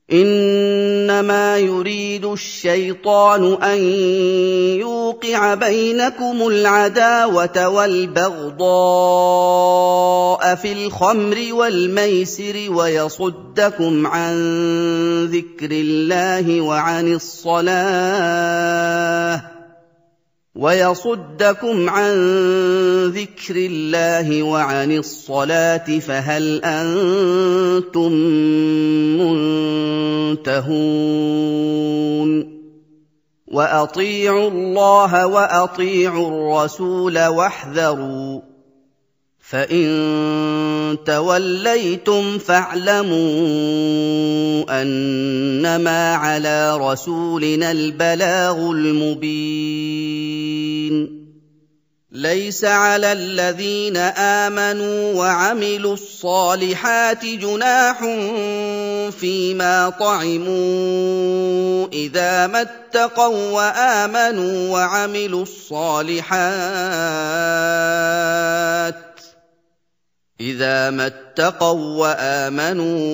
إِنَّمَا يُرِيدُ الشَّيْطَانُ أَن يُوقِعَ بَيْنَكُمُ الْعَدَاوَةَ وَالْبَغْضَاءَ فِي الْخَمْرِ وَالْمَيْسِرِ وَيَصُدَّكُمْ عَن ذِكْرِ اللَّهِ وَعَنِ الصَّلَاةِ فَهَلْ أَنتُم مُّنتَهُونَ وَأَطِيعُوا اللَّهَ وَأَطِيعُوا الرَّسُولَ وَاحْذَرُوا فَإِن تَوَلَّيْتُمْ فَاعْلَمُوا أَنَّمَا عَلَىٰ رَسُولِنَا الْبَلَاغُ الْمُبِينُ لَيْسَ عَلَى الَّذِينَ آمَنُوا وَعَمِلُوا الصَّالِحَاتِ جُنَاحٌ فِيمَا طَعِمُوا إِذَا مَا اتَّقَوا وَّآمَنُوا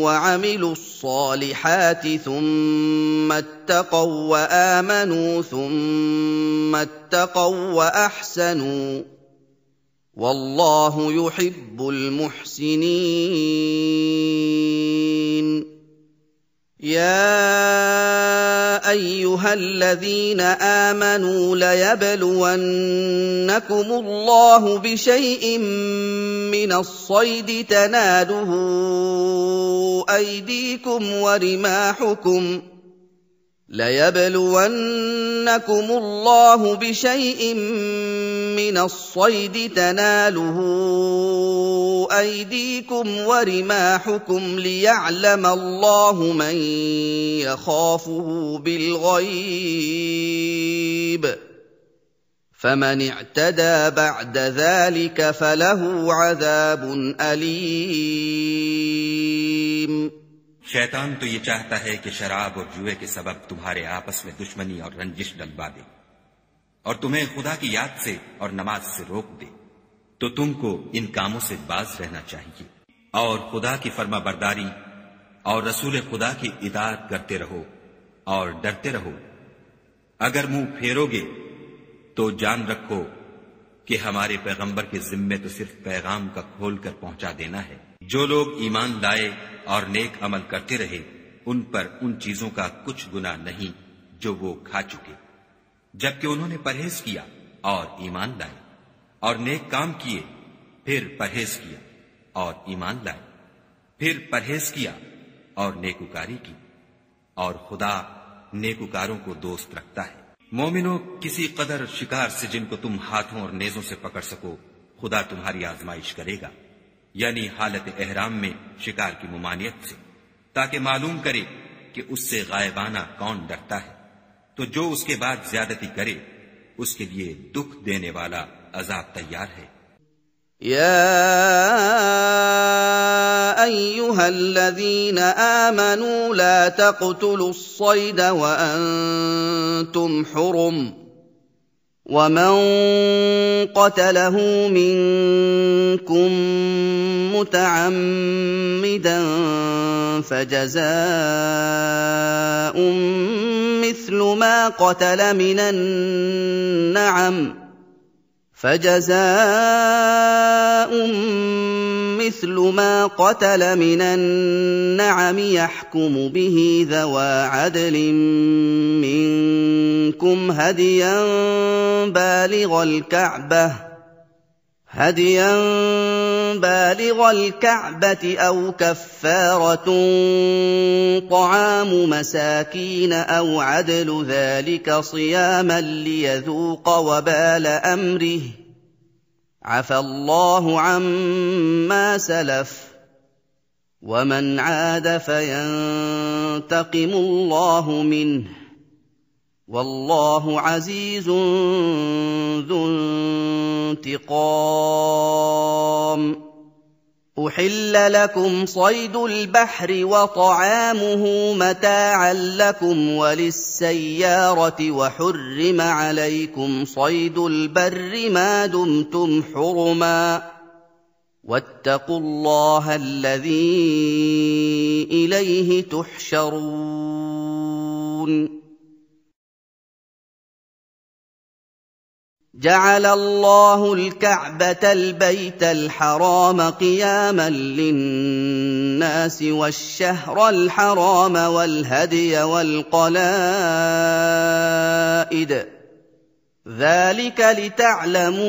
وَعَمِلُوا الصَّالِحَاتِ ثُمَّ اتَّقَوا وَّآمَنُوا ثُمَّ اتَّقَوا وَّأَحْسَنُوا وَاللَّهُ يُحِبُّ الْمُحْسِنِينَ يَا أَيُّهَا الَّذِينَ آمَنُوا لَيَبْلُوَنَّكُمُ اللَّهُ بِشَيْءٍ مِّنَ الصَّيْدِ تَنَالُهُ أَيْدِيكُمْ وَرِمَاحُكُمْ لِيَعْلَمَ اللَّهُ مَن يَخَافُهُ بِالْغَيْبِ ۚ فَمَنِ اعْتَدَىٰ بَعْدَ ذَٰلِكَ فَلَهُ عَذَابٌ أَلِيمٌ शैतान तो ये चाहता है कि शराब और जुए के सबब तुम्हारे आपस में दुश्मनी और रंजिश डलवा दे और तुम्हें खुदा की याद से और नमाज से रोक दे। तो तुमको इन कामों से बाज रहना चाहिए और खुदा की फर्माबरदारी और रसूल खुदा की इताअत करते रहो और डरते रहो। अगर मुंह फेरोगे तो जान रखो कि हमारे पैगंबर के जिम्मे तो सिर्फ पैगाम का खोलकर पहुंचा देना है। जो लोग ईमान लाए और नेक अमल करते रहे उन पर उन चीजों का कुछ गुनाह नहीं जो वो खा चुके, जबकि उन्होंने परहेज किया और ईमान लाए और नेक काम किए, फिर परहेज किया और ईमान लाए, फिर परहेज किया और नेकुकारी की, और खुदा नेकुकारों को दोस्त रखता है। मोमिनो, किसी कदर शिकार से जिनको तुम हाथों और नेजों से पकड़ सको खुदा तुम्हारी आजमाइश करेगा, यानी हालत एहराम में शिकार की मुमानियत से, ताकि मालूम करे कि उससे गायबाना कौन डरता है। तो जो उसके बाद ज्यादती करे उसके लिए दुख देने वाला अजाब तैयार है। يا أيها الذين آمنوا لا تقتلوا الصيد وأنتم حرم ومن قتله منكم متعمدا فجزاء مثل ما قتل من النعم يحكم به ذوى عدل منكم هديا بالغ الكعبة أو كفارة طعام مساكين أو عدل ذلك صياما ليذوق وبال أمره عفى الله عما سلف ومن عاد فينتقم الله منه والله عزيز ذو انتقام. أحل لكم صيد البحر وطعامه متاعا لكم وللسيارة وحرم عليكم صيد البر ما دمتم حرما واتقوا الله الذي إليه تحشرون جعل الله الكعبة البيت الحرام قياما للناس والشهر الحرام والهدي والقلائد ذلك لتعلموا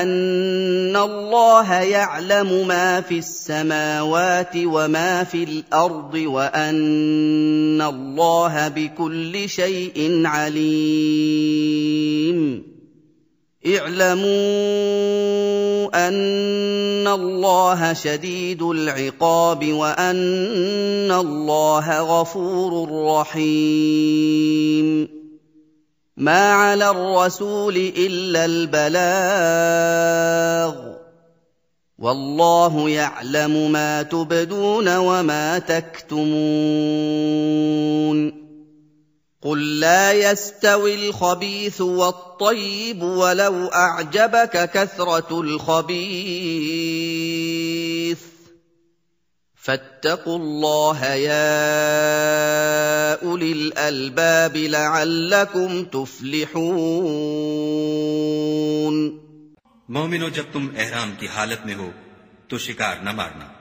أن الله يعلم ما في السماوات وما في الأرض وأن الله بكل شيء عليم اعلموا أن الله شديد العقاب وأن الله غفور رحيم ما على الرسول إلا البلاغ والله يعلم ما تبدون وما تكتمون قل لا يستوي الخبيث والطيب ولو أعجبك كثرة الخبيث فاتقوا الله يا أولي الألباب لعلكم تفلحون मोमिनो, जब तुम एहराम की हालत में हो तो शिकार न मारना,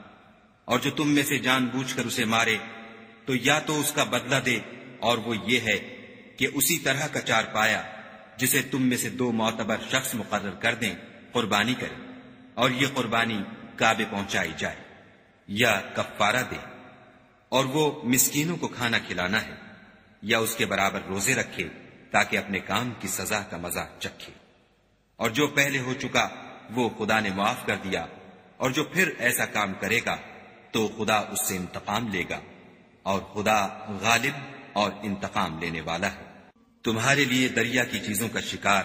और जो तुम में से जानबूझकर उसे मारे तो या तो उसका बदला दे, और वो ये है कि उसी तरह का चार पाया जिसे तुम में से 2 मोतबर शख्स मुकर्रर कर दें कुर्बानी करें, और ये कुर्बानी काबे पहुंचाई जाए, या कफ्फारा दे, और वो मिस्कीनों को खाना खिलाना है, या उसके बराबर रोजे रखे ताकि अपने काम की सजा का मजा चखे। और जो पहले हो चुका वो खुदा ने माफ कर दिया, और जो फिर ऐसा काम करेगा तो खुदा उससे इंतकाम लेगा, और खुदा गालिब और इंतकाम लेने वाला है। तुम्हारे लिए दरिया की चीजों का शिकार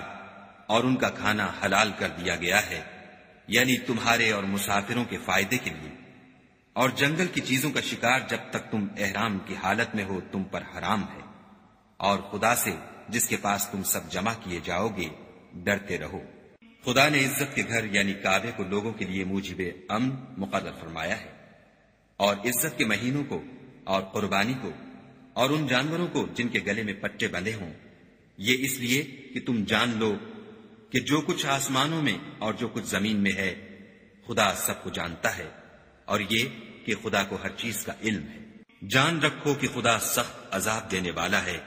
और उनका खाना हलाल कर दिया गया है, यानी तुम्हारे और मुसाफिरों के फायदे के लिए, और जंगल की चीजों का शिकार जब तक तुम एहराम की हालत में हो तुम पर हराम है, और खुदा से जिसके पास तुम सब जमा किए जाओगे डरते रहो। खुदा ने इज्जत के घर यानी काबे को लोगों के लिए मूजिबे अमन मुकर्रर फरमाया है, और इज्जत के महीनों को और कुर्बानी को और उन जानवरों को जिनके गले में पट्टे बंधे हों, ये इसलिए कि तुम जान लो कि जो कुछ आसमानों में और जो कुछ जमीन में है खुदा सबको जानता है, और ये कि खुदा को हर चीज का इल्म है। जान रखो कि खुदा सख्त अजाब देने वाला है,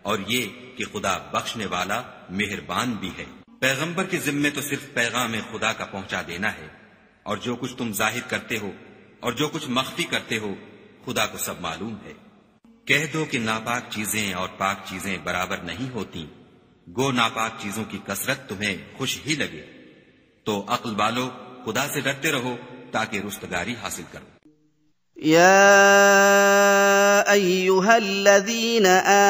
और ये कि खुदा बख्शने वाला मेहरबान भी है। पैगंबर के जिम्मे तो सिर्फ पैगाम खुदा का पहुंचा देना है, और जो कुछ तुम जाहिर करते हो और जो कुछ मख्फी करते हो खुदा को सब मालूम है। कह दो कि नापाक चीजें और पाक चीजें बराबर नहीं होती, गो नापाक चीजों की कसरत तुम्हें खुश ही लगे, तो अक्ल वालो खुदा से डरते रहो ताकि रुस्तगारी हासिल करो। يا أيها الذين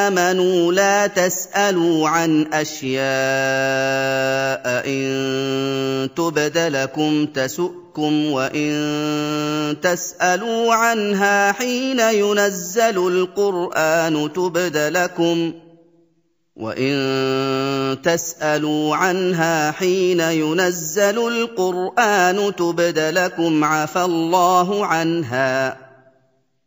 آمنوا لا تسألوا عن أشياء إن تبد لكم تسؤكم وإن تسألوا عنها حين ينزل القرآن تبد لكم وَإِن تَسْأَلُوا عَنْهَا حِينَ يُنَزَّلُ الْقُرْآنُ تُبْدَ لَكُمْ عَفَا اللَّهُ عَنْهَا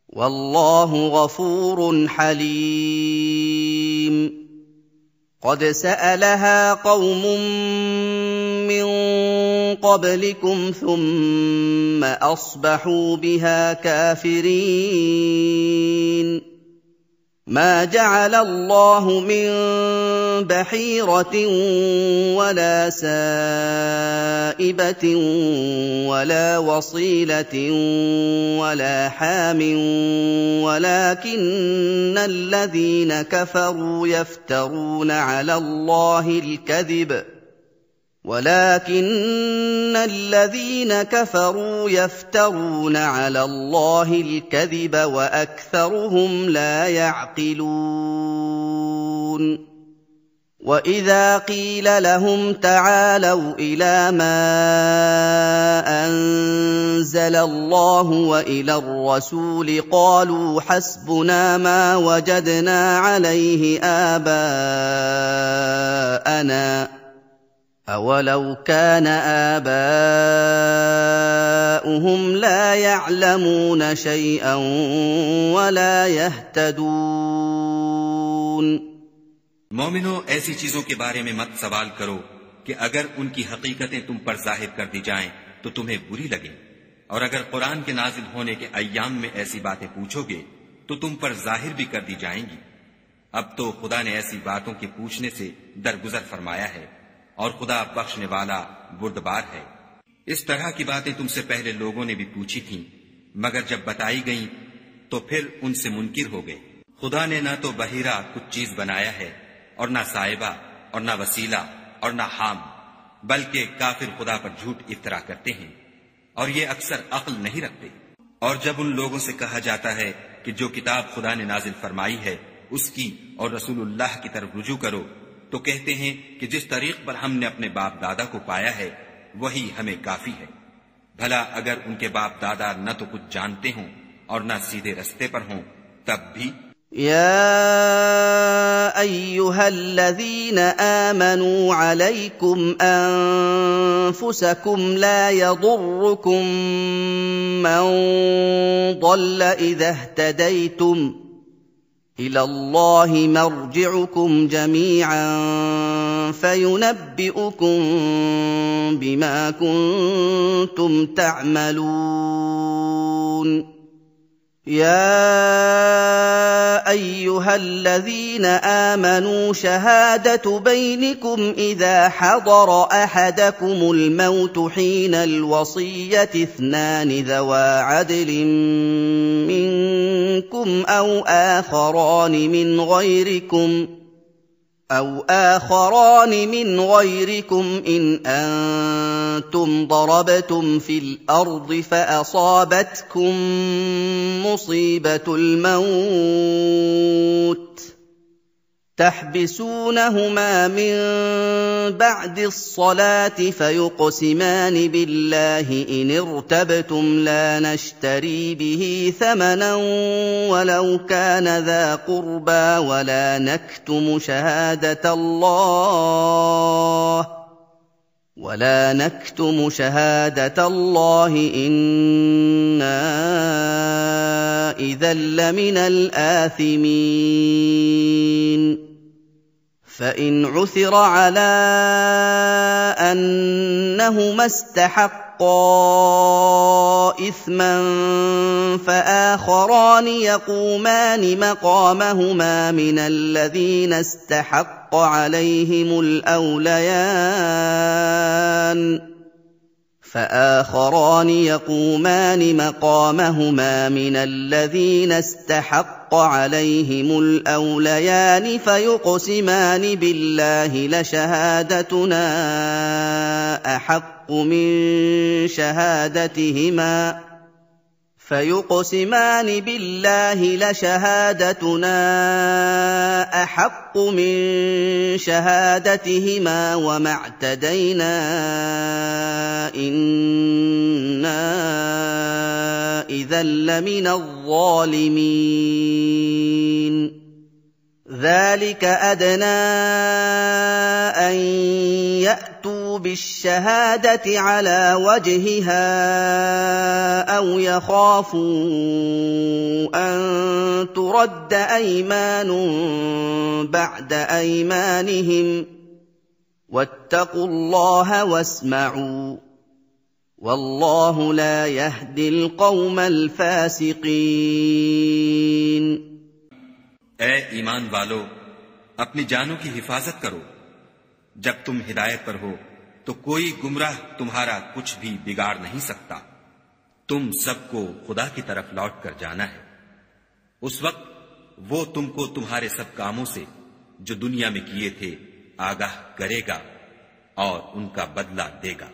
وَاللَّهُ غَفُورٌ حَلِيمٌ قَدْ سَأَلَهَا قَوْمٌ مِّن قَبْلِكُمْ ثُمَّ أَصْبَحُوا بِهَا كَافِرِينَ ما جعل الله من بحيرة ولا سائبة ولا وصيلة ولا حام ولكن الذين كفروا يفترون على الله الكذب وأكثرهم لا يعقلون وإذا قيل لهم تعالوا إلى ما أنزل الله وإلى الرسول قالوا حسبنا ما وجدنا عليه آباءنا أولو كان آباؤهم لا يعلمون شيئا ولا يهتدون मोमिनो, ऐसी चीजों के बारे में मत सवाल करो कि अगर उनकी हकीकतें तुम पर जाहिर कर दी जाएं तो तुम्हें बुरी लगे, और अगर कुरान के नाजिल होने के अय्याम में ऐसी बातें पूछोगे तो तुम पर जाहिर भी कर दी जाएंगी। अब तो खुदा ने ऐसी बातों के पूछने से दरगुजर फरमाया है, और खुदा बख्शने वाला बुर्दबार है। इस तरह की बातें तुमसे पहले लोगों ने भी पूछी थीं, मगर जब बताई गईं तो फिर उनसे मुनकिर हो गए। खुदा ने ना तो बहिरा कुछ चीज बनाया है, और ना साहिबा, और ना वसीला, और ना हाम, बल्कि काफिर खुदा पर झूठ इफ्तरा करते हैं, और ये अक्सर अक्ल नहीं रखते। और जब उन लोगों से कहा जाता है कि जो किताब खुदा ने नाजिल फरमाई है उसकी और रसूलुल्लाह की तरफ रुजू करो, तो कहते हैं कि जिस तरीक पर हमने अपने बाप दादा को पाया है वही हमें काफी है। भला अगर उनके बाप दादा न तो कुछ जानते हों और न सीधे रस्ते पर हों, तब भी या अय्युहल्लज़ीन आमनू अलैकुम अन्फुसकुम ला यदुर्रुकुम मन ضل इज़ा इह्तदैतुम इलल्लाहि मर्जिउकुम जमीअन फयुनब्बिउकुम बिमा कुंतुम तअमलून। या अय्युहल्लज़ीन आमनू शहादतु बैनिकुम इज़ा हदर अहदकुमुल मौत हीनल वसिय्यति इत्नान ज़वा अदलिन मिनकुम अव आखरान मिन गैरिकुम इन अंतुम ضربتم في الأرض فأصابتكم مصيبة الموت تحبسونهما من بعد الصلاة فيقسمان بالله إن ارتبتم لا نشتري به ثمنا ولو كان ذا قربى ولا نكتم شهادة الله إنا إذا لمن الآثمين فإن عثر على أنهما استحقا إثما فآخران يقومان مقامهما من الذين استحق عليهم الأوليان فيقسمان بالله لشهادتنا أحق من شهادتهما وما اعتدينا إنا إذا لمن الظالمين ذلك أدنى أن يأتوا بالشهادة على وجهها أو يخافوا أن ترد أيمان بعد أيمانهم واتقوا الله واسمعوا والله لا يهدي القوم الفاسقين। ए ईमान वालो, अपनी जानों की हिफाजत करो। जब तुम हिदायत पर हो तो कोई गुमराह तुम्हारा कुछ भी बिगाड़ नहीं सकता। तुम सबको खुदा की तरफ लौट कर जाना है। उस वक्त वो तुमको तुम्हारे सब कामों से जो दुनिया में किए थे आगाह करेगा और उनका बदला देगा।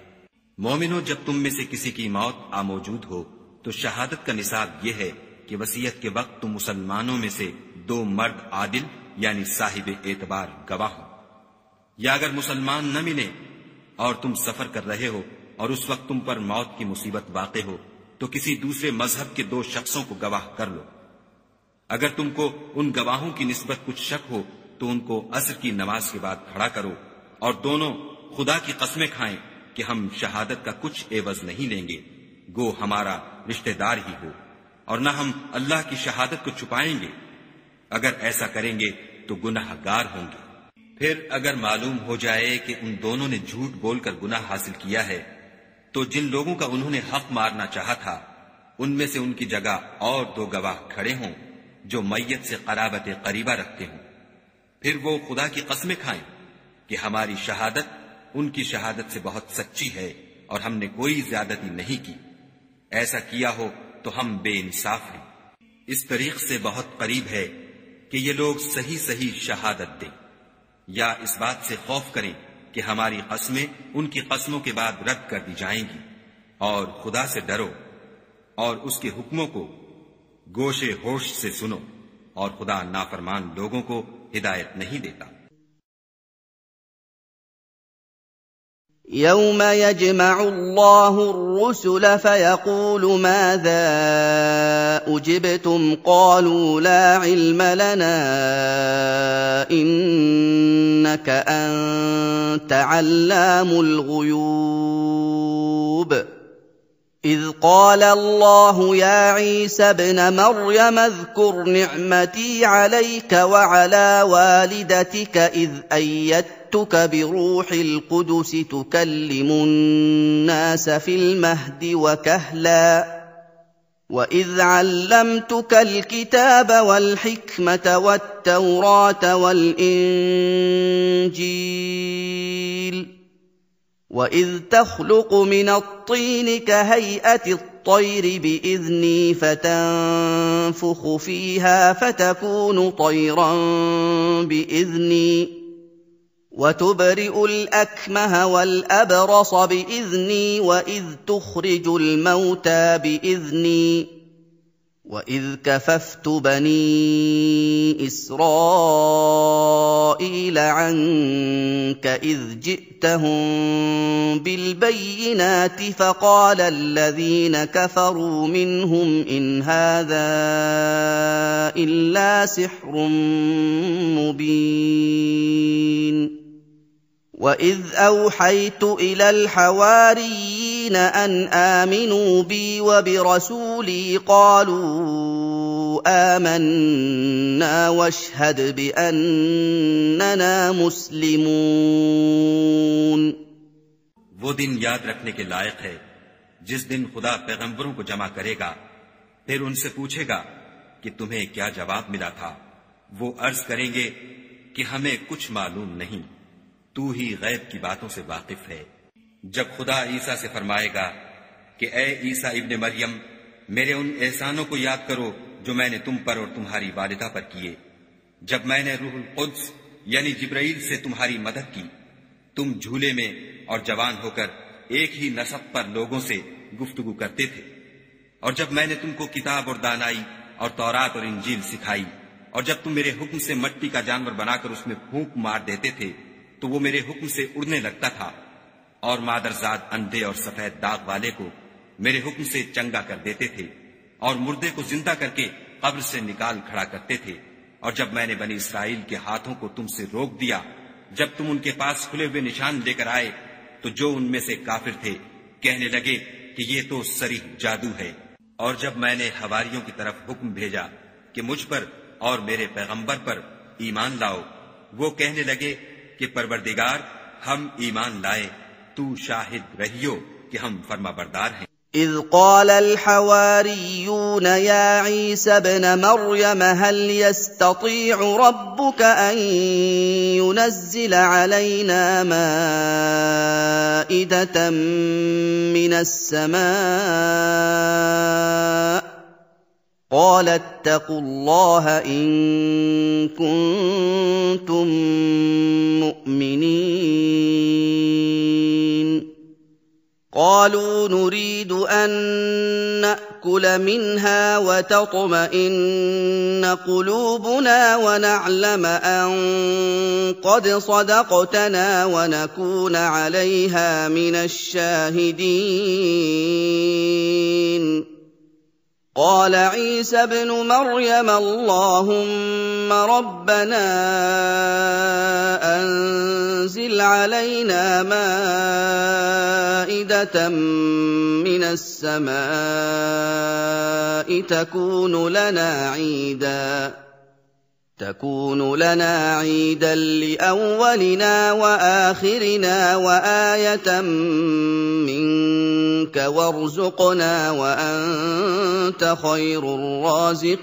मोमिनो, जब तुम में से किसी की मौत आ मौजूद हो तो शहादत का निसाब यह है कि वसीयत के वक्त तुम मुसलमानों में से 2 मर्द आदिल यानी साहिब एतबार गवाह हो। या अगर मुसलमान न मिले और तुम सफर कर रहे हो और उस वक्त तुम पर मौत की मुसीबत वाक़े हो तो किसी दूसरे मजहब के 2 शख्सों को गवाह कर लो। अगर तुमको उन गवाहों की निस्बत कुछ शक हो तो उनको असर की नमाज के बाद खड़ा करो और दोनों خدا کی قسمیں کھائیں کہ ہم شہادت کا کچھ عوض نہیں لیں گے، گو ہمارا رشتہ دار ہی ہو، اور نہ ہم اللہ کی شہادت کو چھپائیں گے، اگر ایسا کریں گے تو گناہ گار ہوں گے۔ پھر اگر معلوم ہو جائے کہ ان دونوں نے جھوٹ بول کر گناہ حاصل کیا ہے، تو جن لوگوں کا انہوں نے حق مارنا چاہا تھا ان میں سے ان کی جگہ اور 2 گواہ کھڑے ہوں جو میت سے قرابت قریبہ رکھتے ہوں، پھر وہ خدا کی قسمیں کھائیں کہ ہماری شہادت ان کی شہادت سے بہت سچی ہے اور ہم نے کوئی زیادتی نہیں کی، ایسا کیا ہو تو ہم بے انصاف ہیں۔ اس طریق سے بہت قریب ہے کہ یہ لوگ صحیح صحیح شہادت دیں، یا اس بات سے خوف کریں کہ ہماری قسمیں ان کی قسموں کے بعد رد کر دی جائیں گی، اور خدا سے ڈرو اور اس کے حکموں کو گوشے ہوش سے سنو، اور خدا نافرمان لوگوں کو ہدایت نہیں دیتا۔ يَوْمَ يَجْمَعُ اللَّهُ الرُّسُلَ فَيَقُولُ مَاذَا أُجِبْتُمْ قَالُوا لَا عِلْمَ لَنَا إِنَّكَ أَنتَ عَلَّامُ الْغُيُوبِ إِذْ قَالَ اللَّهُ يَا عِيسَى ابْنَ مَرْيَمَ اذْكُرْ نِعْمَتِي عَلَيْكَ وَعَلَىٰ وَالِدَتِكَ إِذْ أَيَّدتُّكَ بِرُوحِ الْقُدُسِ تُكَلِّمُ النَّاسَ فِي الْمَهْدِ وَكَهْلًا وَإِذْ عَلَّمْتُكَ الْكِتَابَ وَالْحِكْمَةَ وَالتَّوْرَاةَ وَالْإِنجِيلَ وَإِذْ تَخْلُقُ مِنَ الطِّينِ كَهَيْئَةِ الطَّيْرِ بِإِذْنِي فَتَنفُخُ فِيهَا فَتَكُونُ طَيْرًا بِإِذْنِي وَتُبْرِئُ الْأَكْمَهَ وَالْأَبْرَصَ بِإِذْنِي وَإِذْ تُخْرِجُ الْمَوْتَىٰ بِإِذْنِي وَإِذْ كَفَفْتُ بَنِي إِسْرَائِيلَ عَنكَ إِذْ جِئْتَهُم بِالْبَيِّنَاتِ فَقَالَ الَّذِينَ كَفَرُوا مِنْهُمْ إِنْ هَٰذَا إِلَّا سِحْرٌ مُّبِينٌ وَإِذْ أَوْحَيْتُ إِلَى الْحَوَارِيِّينَ أَنْ آمِنُوا بِي وَبِرَسُولِي قَالُوا آمَنَّا وَاشْهَدْ بِأَنَّنَا مُسْلِمُونَ۔ وہ دن یاد رکھنے کے لائق ہے جس دن خدا پیغمبروں کو جمع کرے گا، پھر ان سے پوچھے گا کہ تمہیں کیا جواب ملا تھا۔ وہ عرض کریں گے کہ ہمیں کچھ معلوم نہیں، تو ہی غیب کی باتوں سے واقف ہے۔ جب خدا عیسیٰ سے فرمائے گا کہ اے عیسیٰ ابن مریم، میرے ان احسانوں کو یاد کرو جو میں نے تم پر اور تمہاری والدہ پر کیے، جب میں نے روح القدس یعنی جبرائیل سے تمہاری مدد کی، تم جھولے میں اور جوان ہو کر ایک ہی نسب پر لوگوں سے گفتگو کرتے تھے، اور جب میں نے تم کو کتاب اور دانائی اور تورات اور انجیل سکھائی، اور جب تم میرے حکم سے مٹی کا جانور بنا کر اس میں پھونک مار دیتے تھے تو وہ میرے حکم سے اڑنے لگتا تھا، اور مادرزاد اندھے اور سفید داغ والے کو میرے حکم سے چنگا کر دیتے تھے، اور مردے کو زندہ کر کے قبر سے نکال کھڑا کرتے تھے، اور جب میں نے بنی اسرائیل کے ہاتھوں کو تم سے روک دیا، جب تم ان کے پاس کھلے ہوئے نشان لے کر آئے تو جو ان میں سے کافر تھے کہنے لگے کہ یہ تو صریح جادو ہے، اور جب میں نے حواریوں کی طرف حکم بھیجا کہ مجھ پر اور میرے پیغمبر پر ایمان لاؤ، وہ کہنے لگے کہ پروردگار ہم ایمان لائے، تو شاہد رہیو کہ ہم فرما بردار ہیں۔ إذ قال الحواريون يا عيسى ابن مريم هل يستطيع ربك أن ينزل علينا مائدة من السماء قال اتقوا الله إن كنتم مؤمنين قالوا نريد أن نأكل منها وتطمئن قلوبنا ونعلم أن قد صدقتنا ونكون عليها من الشاهدين قال عيسى ابن مريم اللهم ربنا أنزل علينا مائدة من السماء تكون لنا عيدا لأولنا وآخرنا وآية منك وارزقنا وأنت خير الرازقين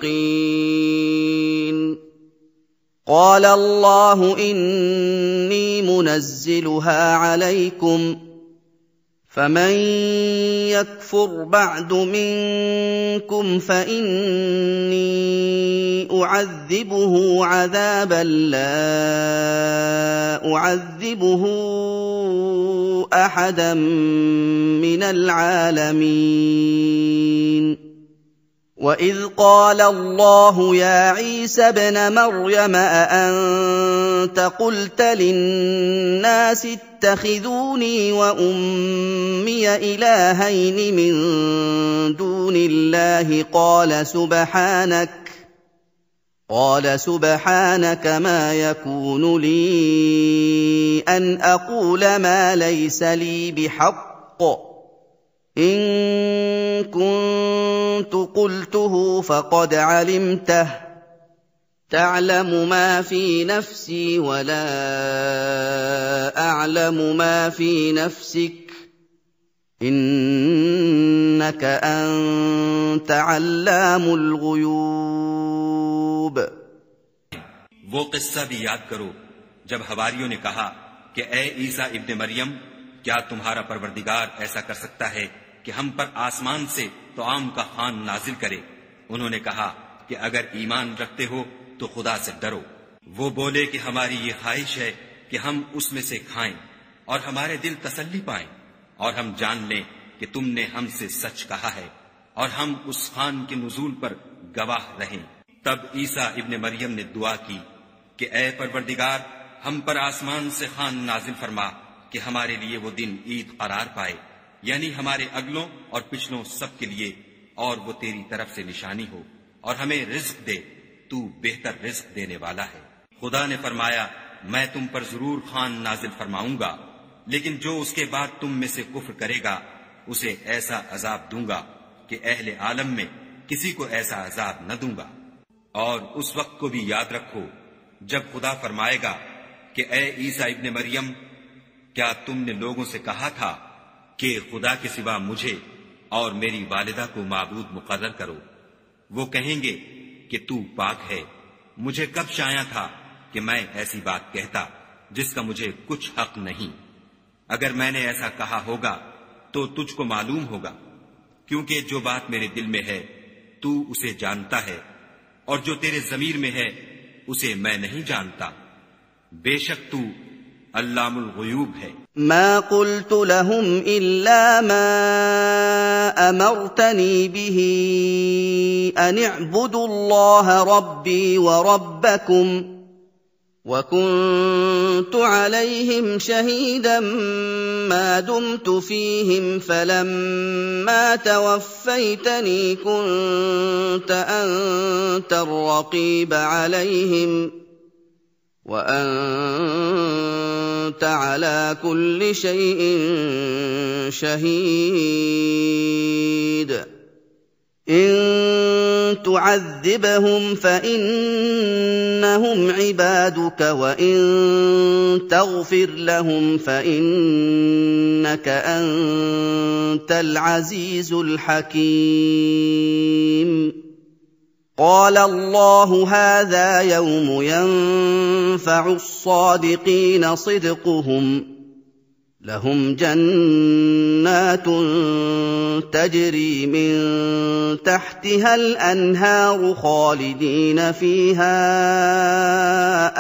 قال الله إني منزلها عليكم فمن يكفر بعد منكم فإني أعذبه عذابا لا أعذبه أحدا من العالمين وإذ قال الله يا عيسى ابن مريم أأنت قلت للناس اتخذوني وأمي إلهين من دون الله قال سبحانك ما يكون لي أن أقول ما ليس لي بحق إن كنت قلته فقد علمته تعلم ما في نفسي ولا أعلم ما في نفسك إنك أنت علام الغيوب वो किस्सा भी याद करो जब हवारियों ने कहा कि ए ईसा इब्ने मरियम, क्या तुम्हारा परवरदिगार ऐसा कर सकता है कि हम पर आसमान से तो आम का खान नाजिल करे। उन्होंने कहा कि अगर ईमान रखते हो तो खुदा से डरो। वो बोले कि हमारी ये ख्वाहिश है कि हम उसमें से खाएं और हमारे दिल तसल्ली पाएं और हम जान लें कि तुमने हमसे सच कहा है और हम उस खान के नुज़ूल पर गवाह रहें। तब ईसा इब्ने मरियम ने दुआ की कि ए परवरदिगार, हम पर आसमान से खान नाजिल फरमा कि हमारे लिए वो दिन ईद करार पाए, यानी हमारे अगलों और पिछलों सब के लिए, और वो तेरी तरफ से निशानी हो और हमें रिज्क दे, तू बेहतर रिज्क देने वाला है। खुदा ने फरमाया, मैं तुम पर जरूर खान नाजिल फरमाऊंगा, लेकिन जो उसके बाद तुम में से कुफ्र करेगा उसे ऐसा अजाब दूंगा कि अहले आलम में किसी को ऐसा अजाब न दूंगा। और उस वक्त को भी याद रखो जब खुदा फरमाएगा कि ए ईसा इब्ने मरियम, क्या तुमने लोगों से कहा था कि खुदा के सिवा मुझे और मेरी वालिदा को माबूद मुकर्रर करो? वो कहेंगे कि तू पाक है। मुझे कब शाया था कि मैं ऐसी बात कहता जिसका मुझे कुछ हक नहीं। अगर मैंने ऐसा कहा होगा तो तुझको मालूम होगा, क्योंकि जो बात मेरे दिल में है तू उसे जानता है, और जो तेरे ज़मीर में है उसे मैं नहीं जानता। बेशक तू अल्लामुल गुयूब है। ما قلت لهم إلا ما أمرتني به أن اعبدوا الله ربي وربكم وكنت عليهم شهيدا ما دمت فيهم فلما توفيتني كنت أنت الرقيب عليهم وأنت على كل شيء شهيد إن تعذبهم فإنهم عبادك وإن تغفر لهم فإنك أنت العزيز الحكيم قال الله هذا يوم ينفع الصادقين صدقهم لهم جنات تجري من تحتها الأنهار خالدين فيها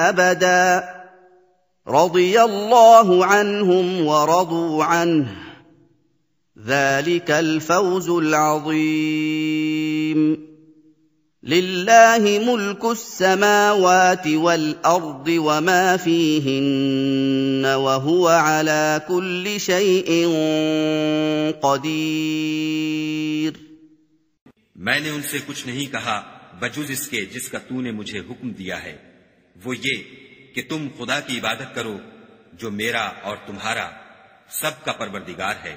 أبدا رضي الله عنهم ورضوا عنه ذلك الفوز العظيم لله ملك السماوات والأرض وما فيهن وهو على كل شيء قدير میں نے ان سے کچھ نہیں کہا بجز اس کے جس کا تو نے مجھے حکم دیا ہے، وہ یہ کہ تم خدا کی عبادت کرو جو میرا اور تمہارا سب کا پروردگار ہے،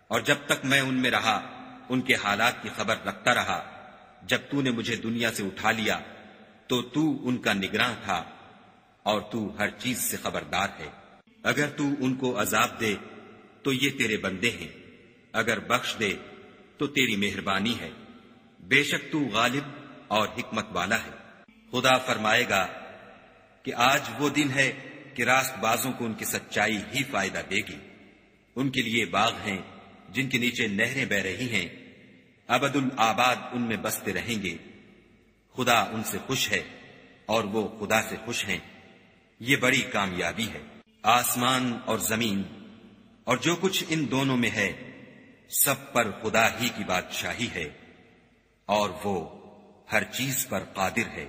اور جب تک میں ان میں رہا ان کے حالات کی خبر رکھتا رہا۔ جب تو نے مجھے دنیا سے اٹھا لیا تو تو ان کا نگراں تھا، اور تو ہر چیز سے خبردار ہے۔ اگر تو ان کو عذاب دے تو یہ تیرے بندے ہیں، اگر بخش دے تو تیری مہربانی ہے، بے شک تو غالب اور حکمت والا ہے۔ خدا فرمائے گا کہ آج وہ دن ہے کہ راست بازوں کو ان کی سچائی ہی فائدہ دے گی۔ ان کے لیے باغ ہیں جن کے نیچے نہریں بہ رہی ہیں، ابد الآباد ان میں بستے رہیں گے۔ خدا ان سے خوش ہے اور وہ خدا سے خوش ہیں، یہ بڑی کامیابی ہے۔ آسمان اور زمین اور جو کچھ ان دونوں میں ہے سب پر خدا ہی کی بادشاہی ہے، اور وہ ہر چیز پر قادر ہے۔